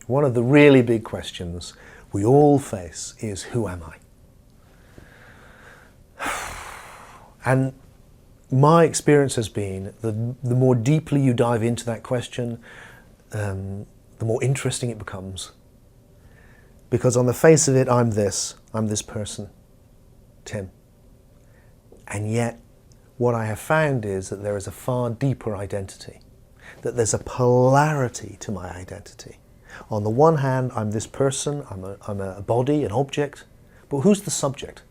One of the really big questions we all face is, who am I? And my experience has been the more deeply you dive into that question, the more interesting it becomes. Because on the face of it, I'm this person, Tim. And yet, what I have found is that there is a far deeper identity, that there's a polarity to my identity. On the one hand, I'm this person, I'm a body, an object, but who's the subject?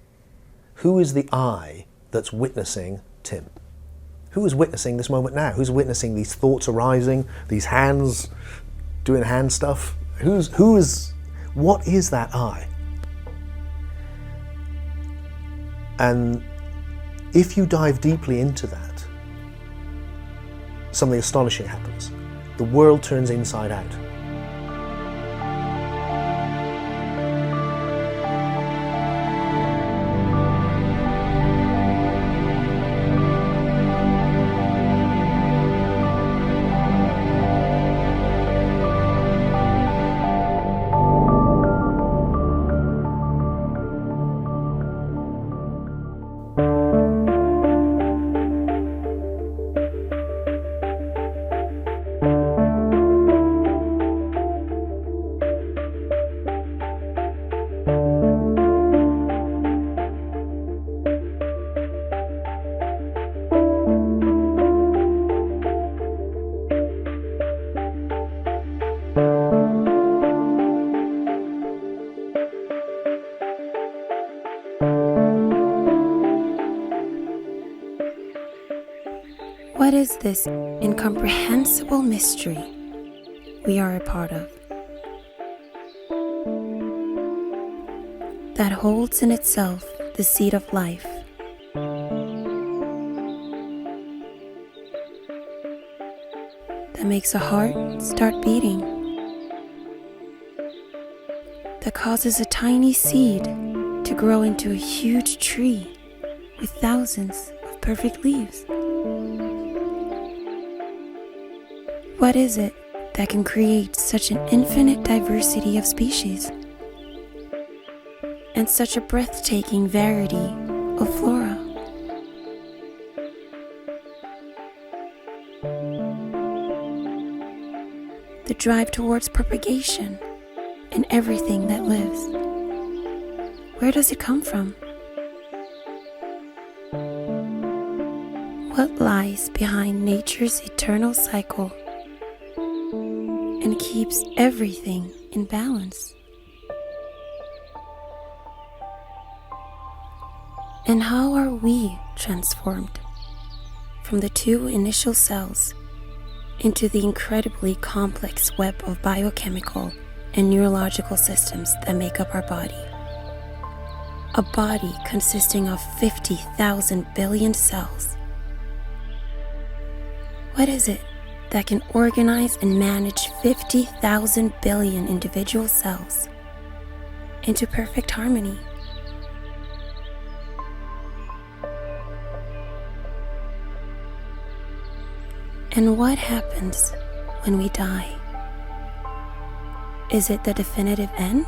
Who is the I that's witnessing Tim? Who is witnessing this moment now? Who's witnessing these thoughts arising, these hands doing hand stuff? What is that I? And if you dive deeply into that, something astonishing happens. The world turns inside out. What is this incomprehensible mystery we are a part of, that holds in itself the seed of life, that makes a heart start beating, that causes a tiny seed to grow into a huge tree with thousands of perfect leaves? What is it that can create such an infinite diversity of species and such a breathtaking variety of flora? The drive towards propagation in everything that lives. Where does it come from? What lies behind nature's eternal cycle and keeps everything in balance? And how are we transformed from the two initial cells into the incredibly complex web of biochemical and neurological systems that make up our body? A body consisting of 50,000 billion cells. What is it that can organize and manage 50,000 billion individual cells into perfect harmony? And what happens when we die? Is it the definitive end?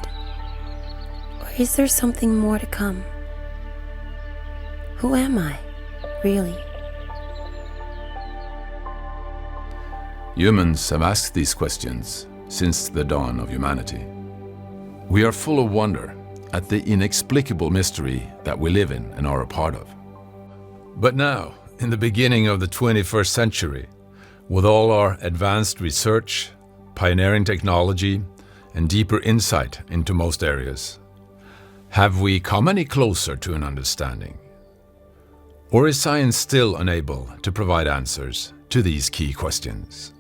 Or is there something more to come? Who am I, really? Humans have asked these questions since the dawn of humanity. We are full of wonder at the inexplicable mystery that we live in and are a part of. But now, in the beginning of the 21st century, with all our advanced research, pioneering technology, and deeper insight into most areas, have we come any closer to an understanding? Or is science still unable to provide answers to these key questions?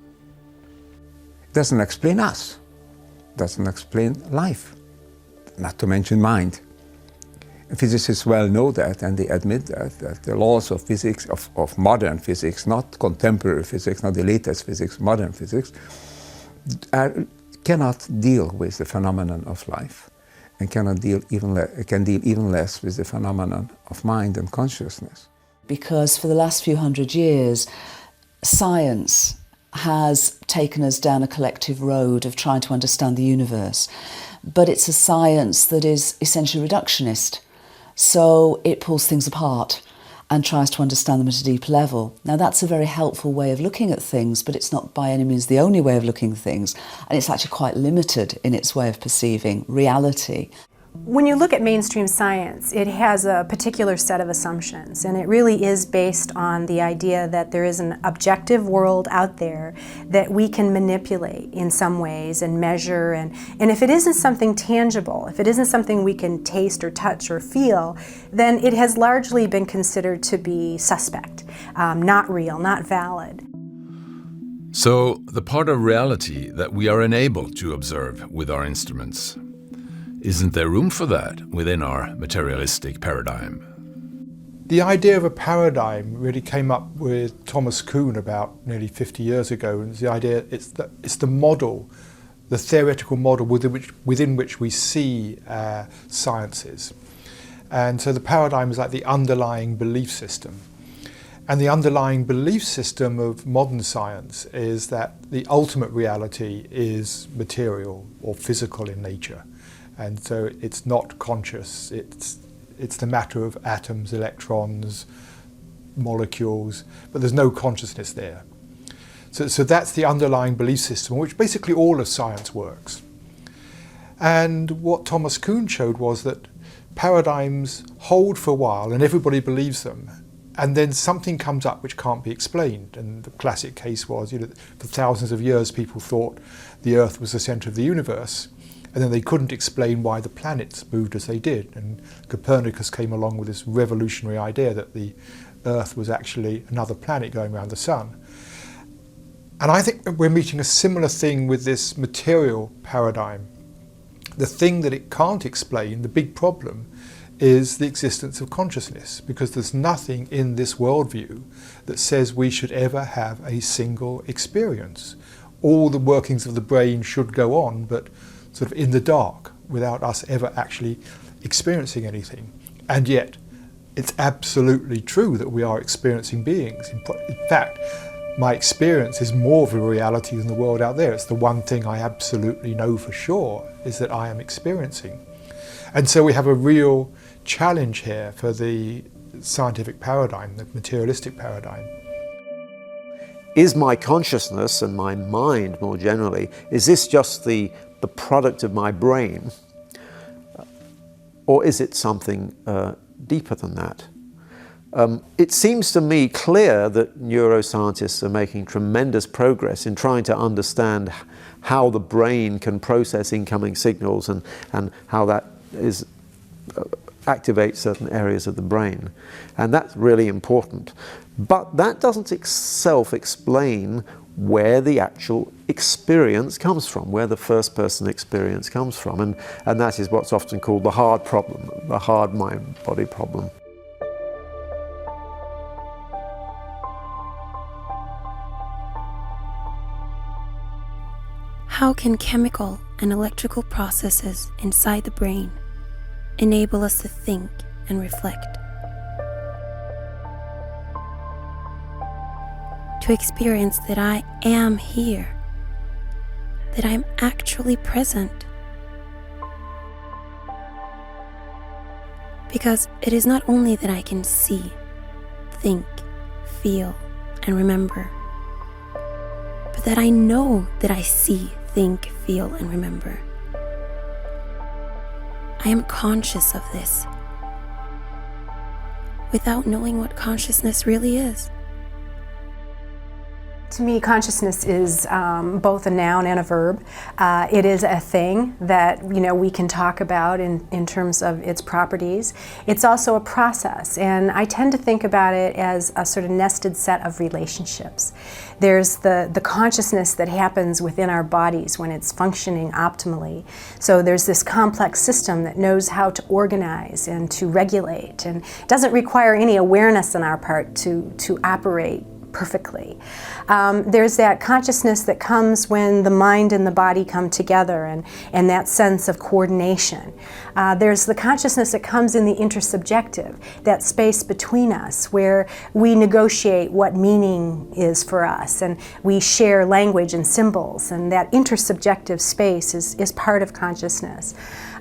It doesn't explain us, doesn't explain life, not to mention mind. Physicists well know that, and they admit that the laws of physics, of modern physics, not contemporary physics, not the latest physics, modern physics, cannot deal with the phenomenon of life, and can deal even less with the phenomenon of mind and consciousness. Because for the last few hundred years, science has taken us down a collective road of trying to understand the universe. But it's a science that is essentially reductionist. So it pulls things apart and tries to understand them at a deep level. Now that's a very helpful way of looking at things, but it's not by any means the only way of looking at things. And it's actually quite limited in its way of perceiving reality. When you look at mainstream science, it has a particular set of assumptions, and it really is based on the idea that there is an objective world out there that we can manipulate in some ways and measure, and if it isn't something tangible, if it isn't something we can taste or touch or feel, then it has largely been considered to be suspect, not real, not valid. So, the part of reality that we are unable to observe with our instruments, isn't there room for that within our materialistic paradigm? The idea of a paradigm really came up with Thomas Kuhn about nearly 50 years ago, and the idea it's the model, the theoretical model within which we see sciences. And so the paradigm is like the underlying belief system. And the underlying belief system of modern science is that the ultimate reality is material or physical in nature. And so it's not conscious, it's the matter of atoms, electrons, molecules, but there's no consciousness there. So that's the underlying belief system on which basically all of science works. And what Thomas Kuhn showed was that paradigms hold for a while and everybody believes them, and then something comes up which can't be explained. And the classic case was, for thousands of years people thought the Earth was the centre of the universe, and then they couldn't explain why the planets moved as they did. And Copernicus came along with this revolutionary idea that the Earth was actually another planet going around the sun. And I think we're meeting a similar thing with this material paradigm. The thing that it can't explain, the big problem, is the existence of consciousness, because there's nothing in this worldview that says we should ever have a single experience. All the workings of the brain should go on, but sort of in the dark, without us ever actually experiencing anything. And yet, it's absolutely true that we are experiencing beings. In fact, my experience is more of a reality than the world out there. It's the one thing I absolutely know for sure, is that I am experiencing. And so we have a real challenge here for the scientific paradigm, the materialistic paradigm. Is my consciousness and my mind more generally, is this just the product of my brain, or is it something deeper than that? It seems to me clear that neuroscientists are making tremendous progress in trying to understand how the brain can process incoming signals and how that activates certain areas of the brain. And that's really important. But that doesn't itself explain where the actual experience comes from, where the first-person experience comes from. And that is what's often called the hard problem, the hard mind-body problem. How can chemical and electrical processes inside the brain enable us to think and reflect? To experience that I am here, that I'm actually present. Because it is not only that I can see, think, feel, and remember, but that I know that I see, think, feel, and remember. I am conscious of this, without knowing what consciousness really is. To me, consciousness is both a noun and a verb. It is a thing that we can talk about in terms of its properties. It's also a process, and I tend to think about it as a sort of nested set of relationships. There's the consciousness that happens within our bodies when it's functioning optimally. So there's this complex system that knows how to organize and to regulate, and doesn't require any awareness on our part to operate perfectly. There's that consciousness that comes when the mind and the body come together, and that sense of coordination. There's the consciousness that comes in the intersubjective, that space between us where we negotiate what meaning is for us, and we share language and symbols, and that intersubjective space is part of consciousness.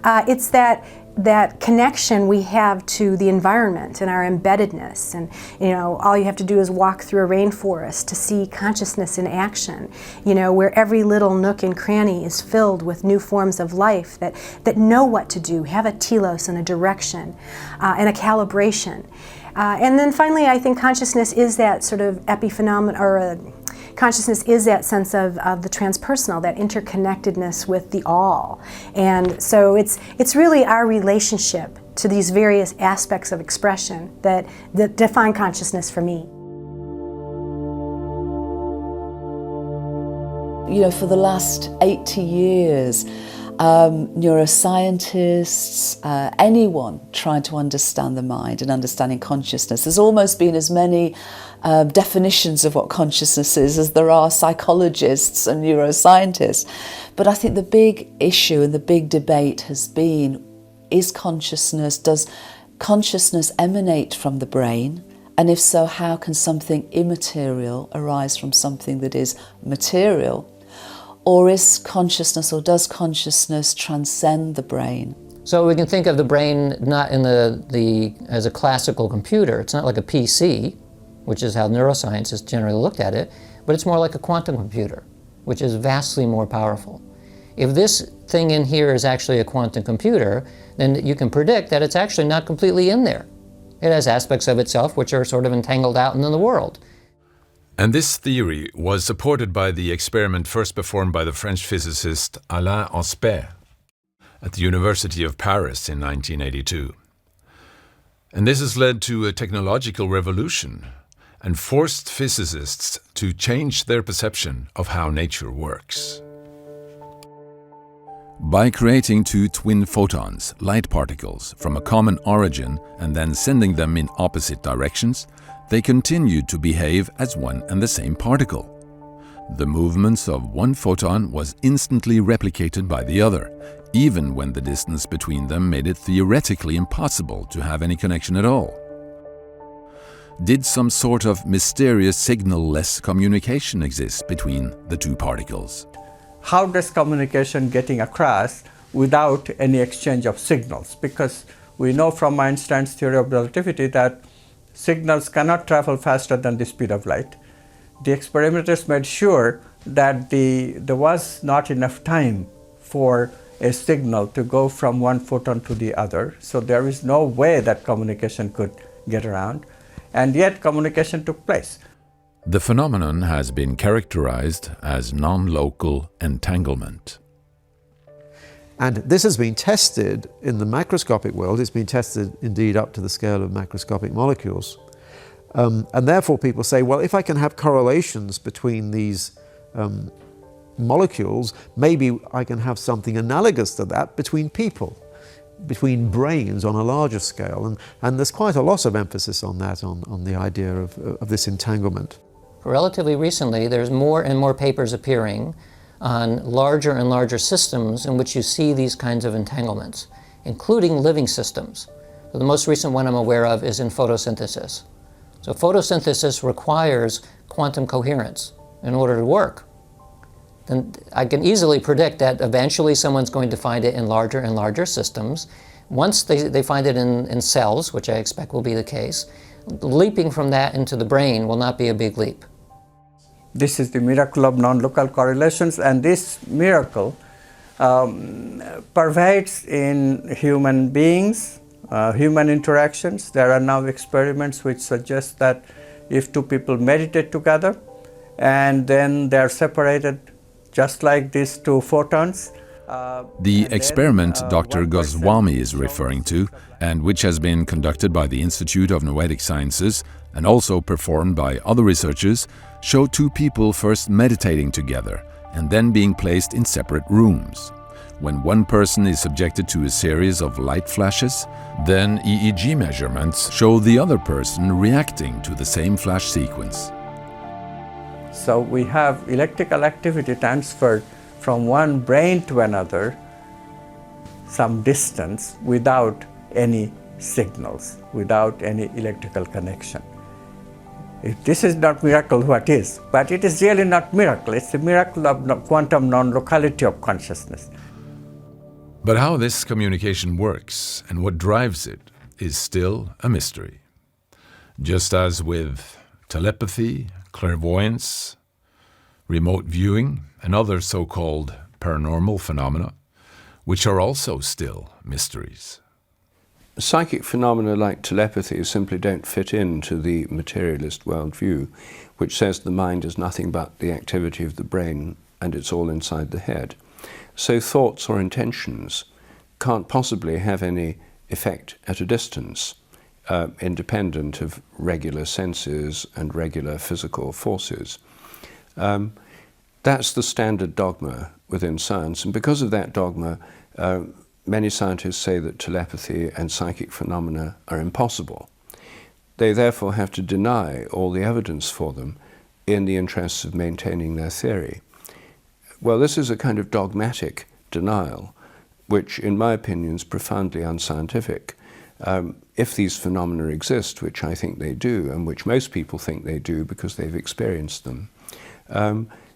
It's that connection we have to the environment and our embeddedness, and all you have to do is walk through a rainforest to see consciousness in action, where every little nook and cranny is filled with new forms of life that know what to do, have a telos and a direction and a calibration. And then finally, I think consciousness is that sort of epiphenomenon, or consciousness is that sense of the transpersonal, that interconnectedness with the all. And so it's really our relationship to these various aspects of expression that define consciousness for me. For the last 80 years, neuroscientists, anyone trying to understand the mind and understanding consciousness, there's almost been as many definitions of what consciousness is as there are psychologists and neuroscientists. But I think the big issue and the big debate has been, does consciousness emanate from the brain? And if so, how can something immaterial arise from something that is material? Or does consciousness transcend the brain? So we can think of the brain not as a classical computer. It's not like a PC, which is how neuroscience has generally looked at it, but it's more like a quantum computer, which is vastly more powerful. If this thing in here is actually a quantum computer, then you can predict that it's actually not completely in there. It has aspects of itself which are sort of entangled out in the world. And this theory was supported by the experiment first performed by the French physicist Alain Aspect at the University of Paris in 1982. And this has led to a technological revolution and forced physicists to change their perception of how nature works. By creating two twin photons, light particles, from a common origin and then sending them in opposite directions, they continued to behave as one and the same particle. The movements of one photon was instantly replicated by the other, even when the distance between them made it theoretically impossible to have any connection at all. Did some sort of mysterious signal-less communication exist between the two particles? How does communication getting across without any exchange of signals? Because we know from Einstein's theory of relativity that signals cannot travel faster than the speed of light. The experimenters made sure that there was not enough time for a signal to go from one photon to the other, so there is no way that communication could get around, and yet communication took place. The phenomenon has been characterized as non-local entanglement. And this has been tested in the macroscopic world. It's been tested indeed up to the scale of macroscopic molecules. And therefore people say, well, if I can have correlations between these molecules, maybe I can have something analogous to that between people, between brains on a larger scale. And there's quite a lot of emphasis on that, on the idea of this entanglement. Relatively recently, there's more and more papers appearing on larger and larger systems in which you see these kinds of entanglements, including living systems. So the most recent one I'm aware of is in photosynthesis. So photosynthesis requires quantum coherence in order to work. Then I can easily predict that eventually someone's going to find it in larger and larger systems. Once they find it in cells, which I expect will be the case, leaping from that into the brain will not be a big leap. This is the miracle of non-local correlations, and this miracle pervades in human beings, human interactions. There are now experiments which suggest that if two people meditate together and then they are separated just like these two photons. The experiment Dr. Goswami is referring to, and which has been conducted by the Institute of Noetic Sciences and also performed by other researchers, show two people first meditating together and then being placed in separate rooms. When one person is subjected to a series of light flashes, then EEG measurements show the other person reacting to the same flash sequence. So we have electrical activity transferred from one brain to another some distance without any signals, without any electrical connection. If this is not miracle, what is? But it is really not miracle. It's a miracle of quantum non-locality of consciousness. But how this communication works and what drives it is still a mystery. Just as with telepathy, clairvoyance, remote viewing, and other so-called paranormal phenomena, which are also still mysteries. Psychic phenomena like telepathy simply don't fit into the materialist worldview, which says the mind is nothing but the activity of the brain and it's all inside the head. So thoughts or intentions can't possibly have any effect at a distance, independent of regular senses and regular physical forces. That's the standard dogma within science, and because of that dogma, many scientists say that telepathy and psychic phenomena are impossible. They therefore have to deny all the evidence for them in the interests of maintaining their theory. Well, this is a kind of dogmatic denial, which in my opinion is profoundly unscientific. If these phenomena exist, which I think they do, and which most people think they do because they've experienced them,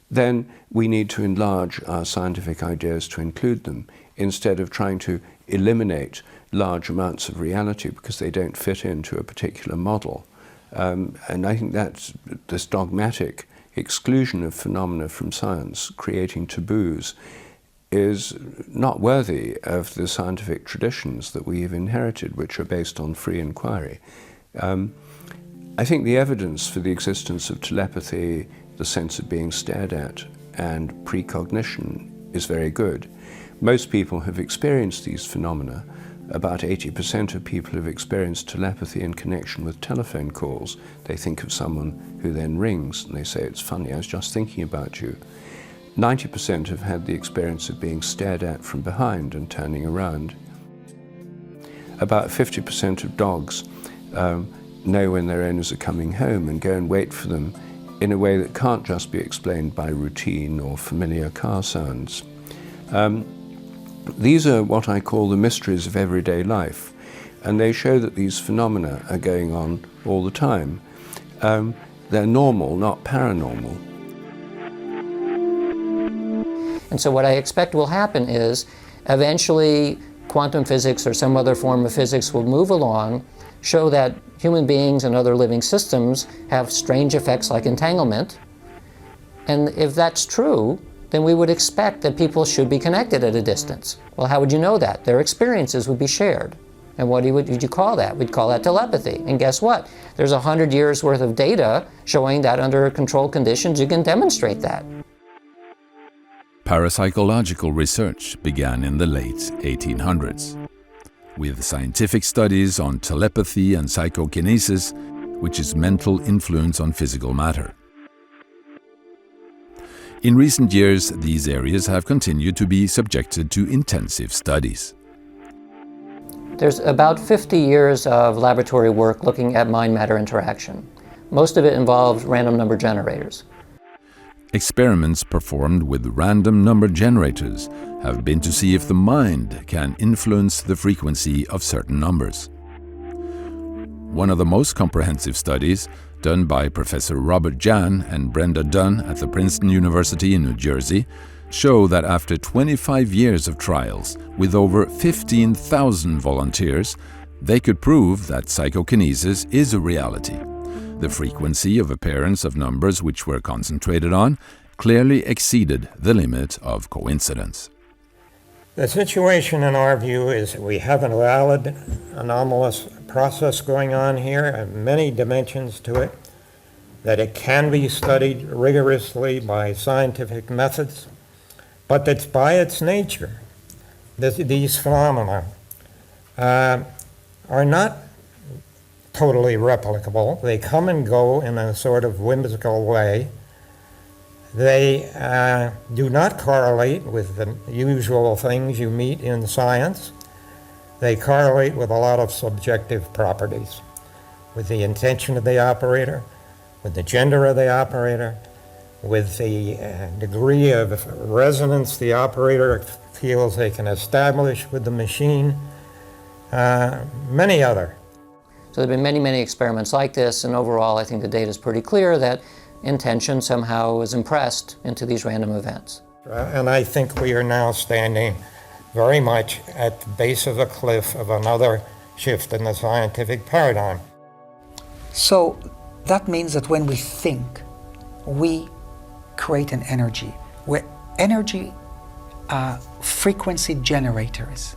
then we need to enlarge our scientific ideas to include them, instead of trying to eliminate large amounts of reality because they don't fit into a particular model. And I think that this dogmatic exclusion of phenomena from science, creating taboos, is not worthy of the scientific traditions that we have inherited, which are based on free inquiry. I think the evidence for the existence of telepathy, the sense of being stared at, and precognition is very good. Most people have experienced these phenomena. About 80% of people have experienced telepathy in connection with telephone calls. They think of someone who then rings and they say, "It's funny, I was just thinking about you." 90% have had the experience of being stared at from behind and turning around. About 50% of dogs know when their owners are coming home and go and wait for them in a way that can't just be explained by routine or familiar car sounds. These are what I call the mysteries of everyday life, and they show that these phenomena are going on all the time. They're normal, not paranormal. And so what I expect will happen is eventually quantum physics or some other form of physics will move along, show that human beings and other living systems have strange effects like entanglement. And if that's true, then we would expect that people should be connected at a distance. Well, how would you know that? Their experiences would be shared. And what would you call that? We'd call that telepathy. And guess what? There's 100 years worth of data showing that under controlled conditions you can demonstrate that. Parapsychological research began in the late 1800s, with scientific studies on telepathy and psychokinesis, which is mental influence on physical matter. In recent years, these areas have continued to be subjected to intensive studies. There's about 50 years of laboratory work looking at mind-matter interaction. Most of it involves random number generators. Experiments performed with random number generators have been to see if the mind can influence the frequency of certain numbers. One of the most comprehensive studies, done by Professor Robert Jan and Brenda Dunn at the Princeton University in New Jersey, show that after 25 years of trials with over 15,000 volunteers, they could prove that psychokinesis is a reality. The frequency of appearance of numbers which were concentrated on clearly exceeded the limit of coincidence. The situation in our view is we have a valid anomalous process going on here and many dimensions to it, that it can be studied rigorously by scientific methods, but that's by its nature, these phenomena are not totally replicable. They come and go in a sort of whimsical way. They do not correlate with the usual things you meet in science. They correlate with a lot of subjective properties, with the intention of the operator, with the gender of the operator, with the degree of resonance the operator feels they can establish with the machine, many other. So there have been many, many experiments like this, and overall I think the data is pretty clear that intention somehow is impressed into these random events. And I think we are now standing very much at the base of a cliff of another shift in the scientific paradigm. So that means that when we think, we create an energy. We're energy frequency generators.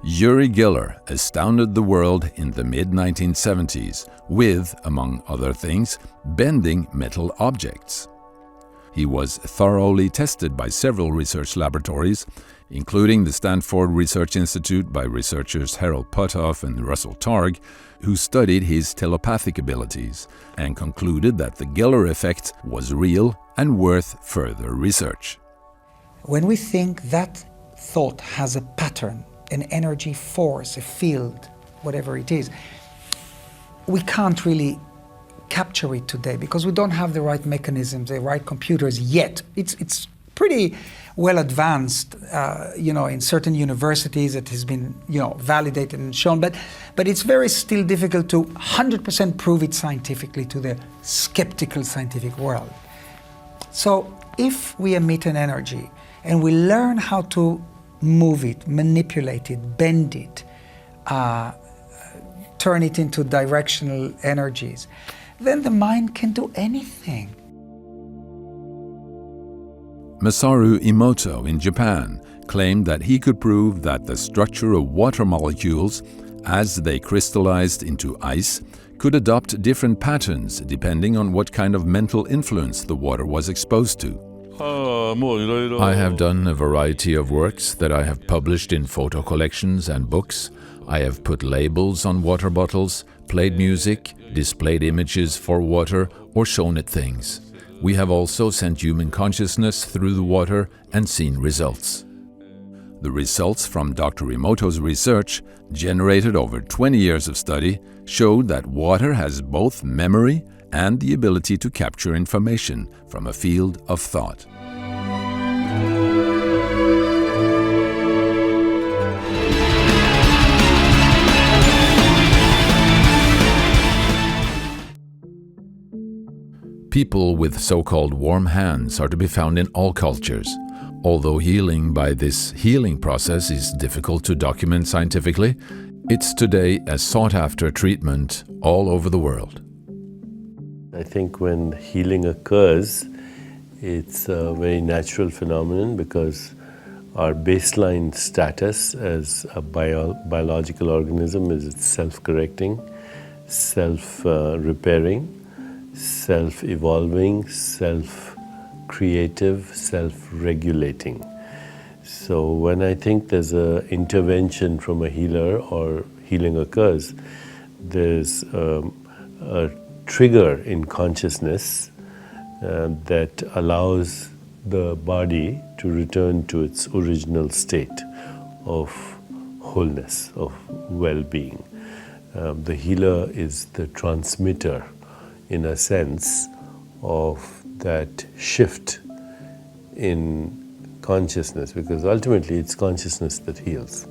Uri Geller astounded the world in the mid-1970s with, among other things, bending metal objects. He was thoroughly tested by several research laboratories, including the Stanford Research Institute by researchers Harold Puthoff and Russell Targ, who studied his telepathic abilities and concluded that the Geller effect was real and worth further research. When we think that thought has a pattern, an energy force, a field, whatever it is, we can't really capture it today because we don't have the right mechanisms, the right computers yet. It's pretty well advanced, in certain universities it has been, validated and shown, but it's very still difficult to 100% prove it scientifically to the skeptical scientific world. So if we emit an energy and we learn how to move it, manipulate it, bend it, turn it into directional energies, then the mind can do anything. Masaru Emoto in Japan claimed that he could prove that the structure of water molecules, as they crystallized into ice, could adopt different patterns depending on what kind of mental influence the water was exposed to. I have done a variety of works that I have published in photo collections and books. I have put labels on water bottles, played music, displayed images for water, or shown it things. We have also sent human consciousness through the water and seen results. The results from Dr. Emoto's research, generated over 20 years of study, showed that water has both memory and the ability to capture information from a field of thought. People with so-called warm hands are to be found in all cultures. Although healing by this healing process is difficult to document scientifically, it's today a sought-after treatment all over the world. I think when healing occurs, it's a very natural phenomenon because our baseline status as a biological organism is it's self-correcting, self-repairing, self-evolving, self-creative, self-regulating. So when I think there's an intervention from a healer or healing occurs, there's a trigger in consciousness that allows the body to return to its original state of wholeness, of well-being. The healer is the transmitter, in a sense, of that shift in consciousness, because ultimately it's consciousness that heals.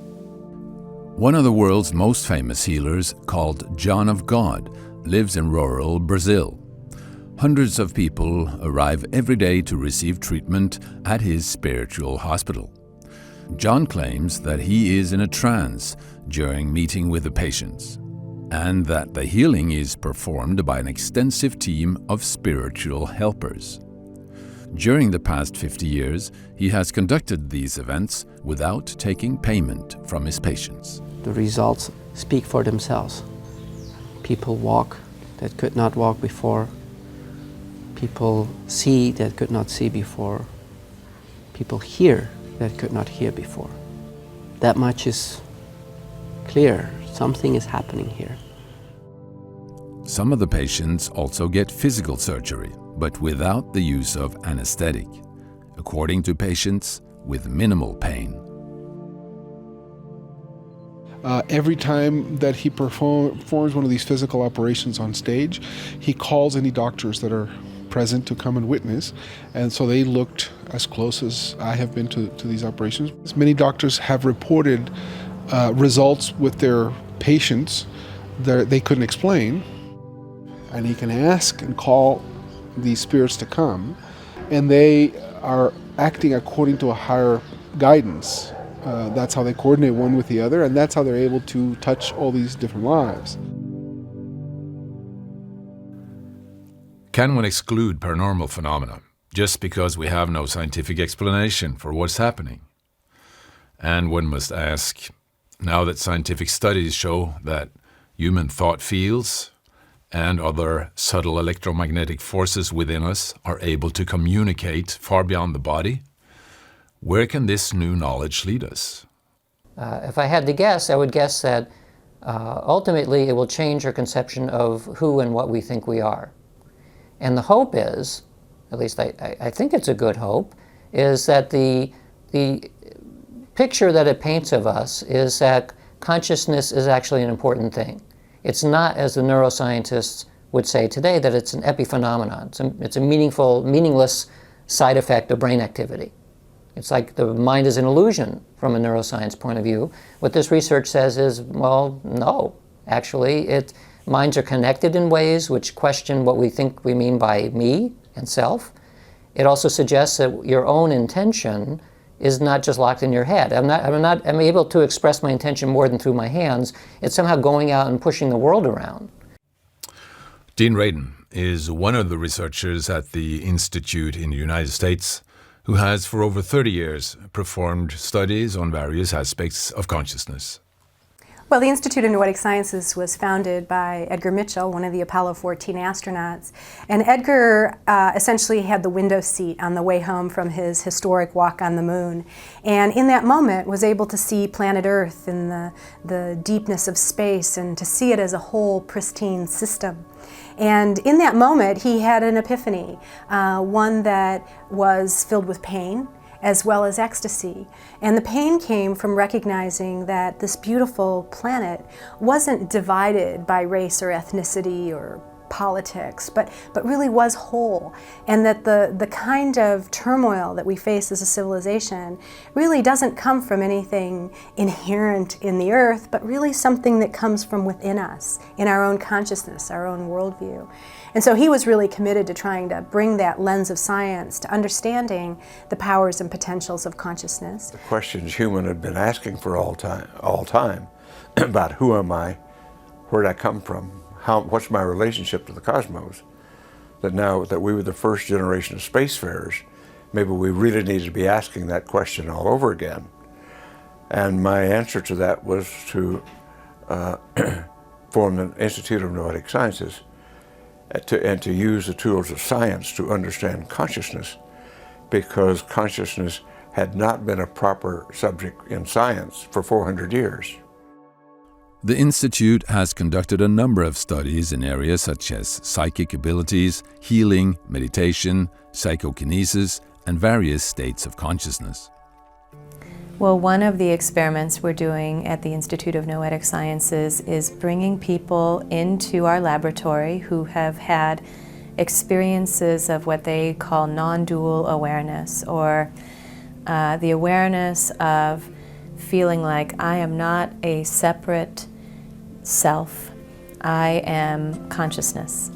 One of the world's most famous healers, called John of God, lives in rural Brazil. Hundreds of people arrive every day to receive treatment at his spiritual hospital. John claims that he is in a trance during meeting with the patients, and that the healing is performed by an extensive team of spiritual helpers. During the past 50 years, he has conducted these events without taking payment from his patients. The results speak for themselves. People walk that could not walk before. People see that could not see before. People hear that could not hear before. That much is clear. Something is happening here. Some of the patients also get physical surgery, but without the use of anesthetic, according to patients with minimal pain. Every time that he performs one of these physical operations on stage, he calls any doctors that are present to come and witness. And so they looked as close as I have been to these operations. Many doctors have reported results with their patients that they couldn't explain. And he can ask and call these spirits to come, and they are acting according to a higher guidance. That's how they coordinate one with the other, and that's how they're able to touch all these different lives. Can one exclude paranormal phenomena just because we have no scientific explanation for what's happening? And one must ask, now that scientific studies show that human thought fields and other subtle electromagnetic forces within us are able to communicate far beyond the body, where can this new knowledge lead us? If I had to guess, I would guess that ultimately it will change our conception of who and what we think we are. And the hope is, at least I think it's a good hope, is that the picture that it paints of us is that consciousness is actually an important thing. It's not, as the neuroscientists would say today, that it's an epiphenomenon. It's a meaningless side effect of brain activity. It's like the mind is an illusion from a neuroscience point of view. What this research says is, well, no. Actually, minds are connected in ways which question what we think we mean by me and self. It also suggests that your own intention is not just locked in your head. I'm able to express my intention more than through my hands. It's somehow going out and pushing the world around. Dean Radin is one of the researchers at the Institute in the United States who has for over 30 years performed studies on various aspects of consciousness. Well, the Institute of Noetic Sciences was founded by Edgar Mitchell, one of the Apollo 14 astronauts. And Edgar essentially had the window seat on the way home from his historic walk on the moon. And in that moment was able to see planet Earth in the deepness of space and to see it as a whole pristine system. And in that moment, he had an epiphany, one that was filled with pain, as well as ecstasy. And the pain came from recognizing that this beautiful planet wasn't divided by race or ethnicity or politics, but really was whole, and that the kind of turmoil that we face as a civilization really doesn't come from anything inherent in the earth, but really something that comes from within us, in our own consciousness, our own worldview. And so he was really committed to trying to bring that lens of science to understanding the powers and potentials of consciousness. The questions human had been asking for all time about who am I, where did I come from, what's my relationship to the cosmos, that now that we were the first generation of spacefarers, maybe we really needed to be asking that question all over again. And my answer to that was to form the Institute of Noetic Sciences and to use the tools of science to understand consciousness, because consciousness had not been a proper subject in science for 400 years. The Institute has conducted a number of studies in areas such as psychic abilities, healing, meditation, psychokinesis, and various states of consciousness. Well, one of the experiments we're doing at the Institute of Noetic Sciences is bringing people into our laboratory who have had experiences of what they call non-dual awareness, or the awareness of feeling like I am not a separate self, I am consciousness.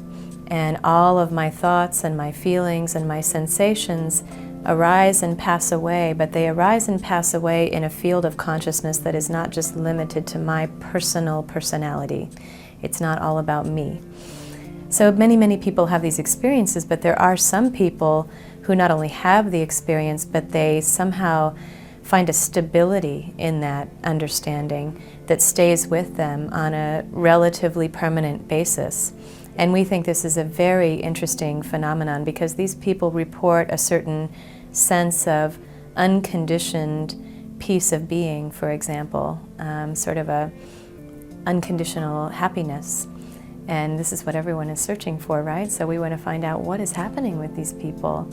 And all of my thoughts and my feelings and my sensations arise and pass away, but they arise and pass away in a field of consciousness that is not just limited to my personal personality. It's not all about me. So many people have these experiences, but there are some people who not only have the experience, but they somehow find a stability in that understanding that stays with them on a relatively permanent basis. And we think this is a very interesting phenomenon because these people report a certain sense of unconditioned peace of being, for example, sort of a unconditional happiness. And this is what everyone is searching for, right? So we want to find out what is happening with these people.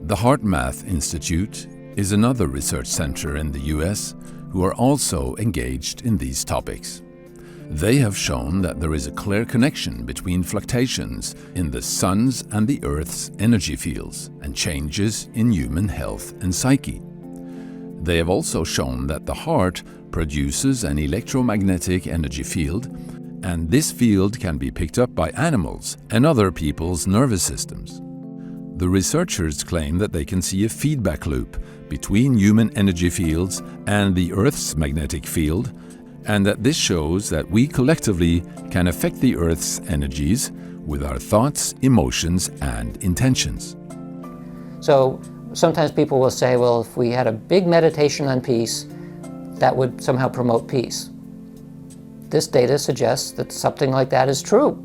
The HeartMath Institute is another research center in the US who are also engaged in these topics. They have shown that there is a clear connection between fluctuations in the Sun's and the Earth's energy fields and changes in human health and psyche. They have also shown that the heart produces an electromagnetic energy field, and this field can be picked up by animals and other people's nervous systems. The researchers claim that they can see a feedback loop between human energy fields and the Earth's magnetic field, and that this shows that we collectively can affect the Earth's energies with our thoughts, emotions, and intentions. So sometimes people will say, well, if we had a big meditation on peace, that would somehow promote peace. This data suggests that something like that is true.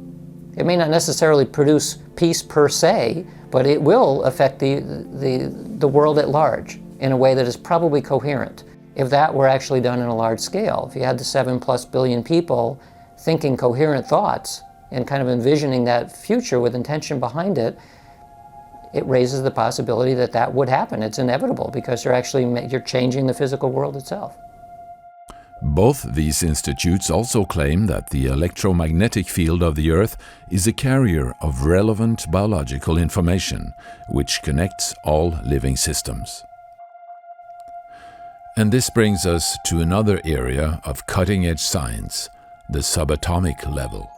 It may not necessarily produce peace per se, but it will affect the world at large in a way that is probably coherent. If that were actually done in a large scale, if you had the 7+ billion people thinking coherent thoughts and kind of envisioning that future with intention behind it, it raises the possibility that that would happen. It's inevitable because you're changing the physical world itself. Both these institutes also claim that the electromagnetic field of the Earth is a carrier of relevant biological information, which connects all living systems. And this brings us to another area of cutting-edge science, the subatomic level.